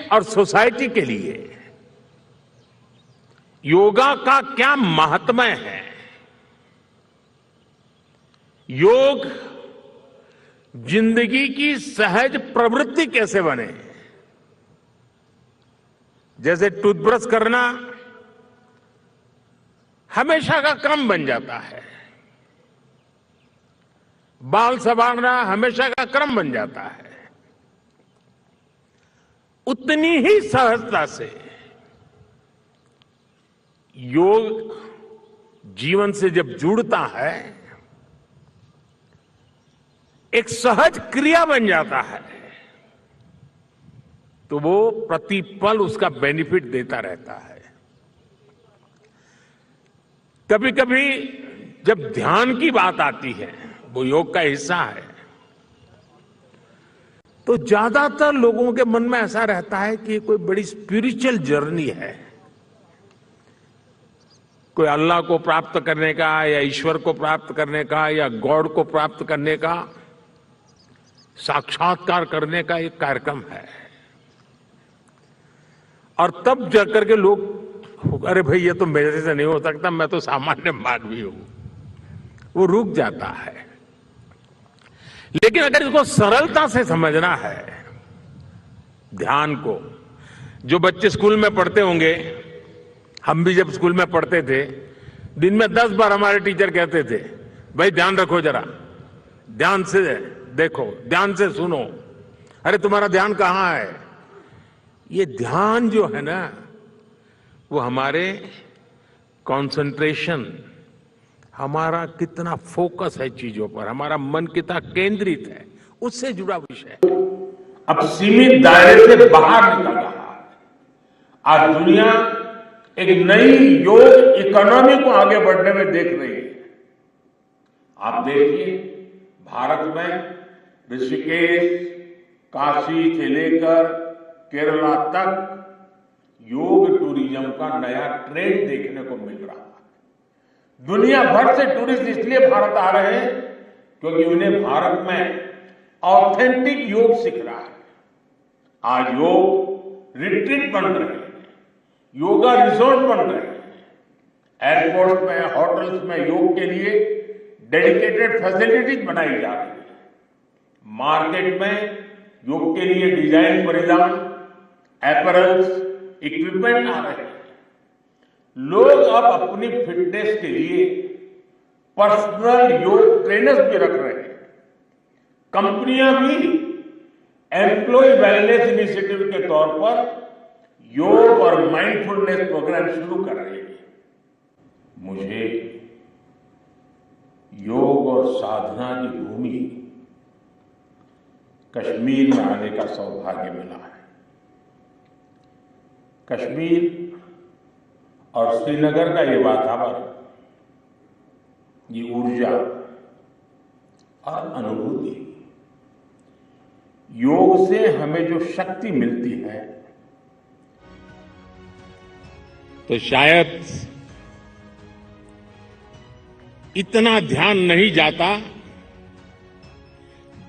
और सोसाइटी के लिए योगा का क्या महात्म्य है। योग जिंदगी की सहज प्रवृत्ति कैसे बने। जैसे टूथब्रश करना हमेशा का क्रम बन जाता है, बाल संवारना हमेशा का क्रम बन जाता है, उतनी ही सहजता से योग जीवन से जब जुड़ता है एक सहज क्रिया बन जाता है तो वो प्रतिपल उसका बेनिफिट देता रहता है। कभी कभी जब ध्यान की बात आती है, वो योग का हिस्सा है, तो ज्यादातर लोगों के मन में ऐसा रहता है कि कोई बड़ी स्पिरिचुअल जर्नी है, कोई अल्लाह को प्राप्त करने का या ईश्वर को प्राप्त करने का या गॉड को प्राप्त करने का, साक्षात्कार करने का एक कार्यक्रम है। और तब जाकर के लोग, अरे भाई ये तो मेरे से नहीं हो सकता, मैं तो सामान्य मानवी हूं, वो रुक जाता है। लेकिन अगर इसको सरलता से समझना है, ध्यान को, जो बच्चे स्कूल में पढ़ते होंगे, हम भी जब स्कूल में पढ़ते थे, दिन में 10 बार हमारे टीचर कहते थे, भाई ध्यान रखो, जरा ध्यान से देखो, ध्यान से सुनो। अरे तुम्हारा ध्यान कहां है। ये ध्यान जो है ना, वो हमारे कंसंट्रेशन, हमारा कितना फोकस है चीजों पर, हमारा मन कितना केंद्रित है, उससे जुड़ा विषय है। अब सीमित दायरे से बाहर निकल रहा है। आज दुनिया एक नई योग इकोनॉमी को आगे बढ़ने में देख रही है। आप देखिए, भारत में ऋषिकेश, काशी से लेकर केरला तक योग टूरिज्म का नया ट्रेंड देखने को मिल रहा है। दुनिया भर से टूरिस्ट इसलिए भारत आ रहे हैं क्योंकि उन्हें भारत में ऑथेंटिक योग सीख रहा है। आज योग रिट्रीट बन रहे हैं, योगा रिसोर्ट बन रहे हैं, एयरपोर्ट में, होटल्स में योग के लिए डेडिकेटेड फैसिलिटीज बनाई जा रही है। मार्केट में योग के लिए डिजाइन परिधान, अपैरल्स, इक्विपमेंट आ रहे हैं। लोग अब अपनी फिटनेस के लिए पर्सनल योग ट्रेनर्स भी रख रहे हैं। कंपनियां भी एम्प्लॉय वेलनेस इनिशिएटिव के तौर पर योग और माइंडफुलनेस प्रोग्राम शुरू कर रही है। मुझे योग और साधना की भूमि कश्मीर में आने का सौभाग्य मिला है। कश्मीर और श्रीनगर का ये वातावरण, ये ऊर्जा और अनुभूति, योग से हमें जो शक्ति मिलती है, तो शायद इतना ध्यान नहीं जाता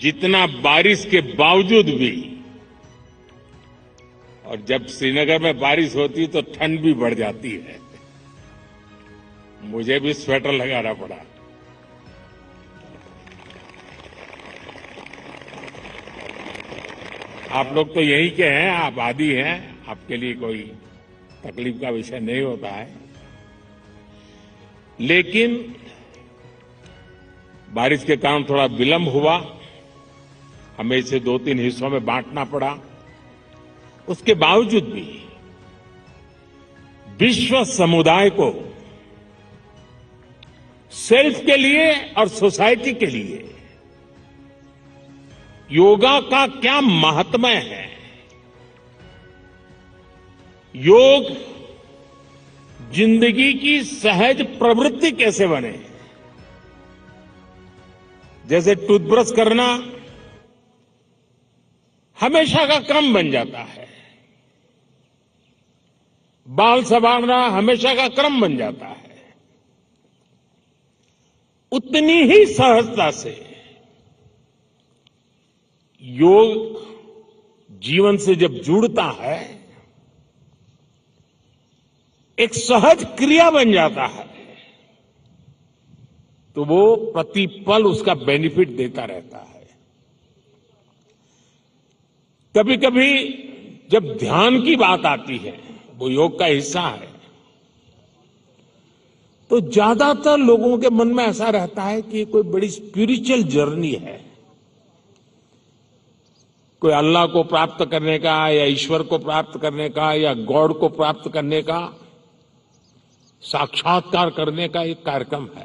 जितना बारिश के बावजूद भी। और जब श्रीनगर में बारिश होती तो ठंड भी बढ़ जाती है, मुझे भी स्वेटर लगाना पड़ा। आप लोग तो यहीं के हैं, आप आदी हैं, आपके लिए कोई तकलीफ का विषय नहीं होता है। लेकिन बारिश के कारण थोड़ा विलंब हुआ, हमें इसे 2-3 हिस्सों में बांटना पड़ा। उसके बावजूद भी विश्व समुदाय को सेल्फ के लिए और सोसाइटी के लिए योगा का क्या महात्म्य है। योग जिंदगी की सहज प्रवृत्ति कैसे बने। जैसे टूथब्रश करना हमेशा का क्रम बन जाता है, बाल संवारना हमेशा का क्रम बन जाता है, उतनी ही सहजता से योग जीवन से जब जुड़ता है, एक सहज क्रिया बन जाता है, तो वो प्रतिपल उसका बेनिफिट देता रहता है। कभी कभी जब ध्यान की बात आती है, वो योग का हिस्सा है, तो ज्यादातर लोगों के मन में ऐसा रहता है कि कोई बड़ी स्पिरिचुअल जर्नी है, कोई अल्लाह को प्राप्त करने का या ईश्वर को प्राप्त करने का या गॉड को प्राप्त करने का, साक्षात्कार करने का एक कार्यक्रम है।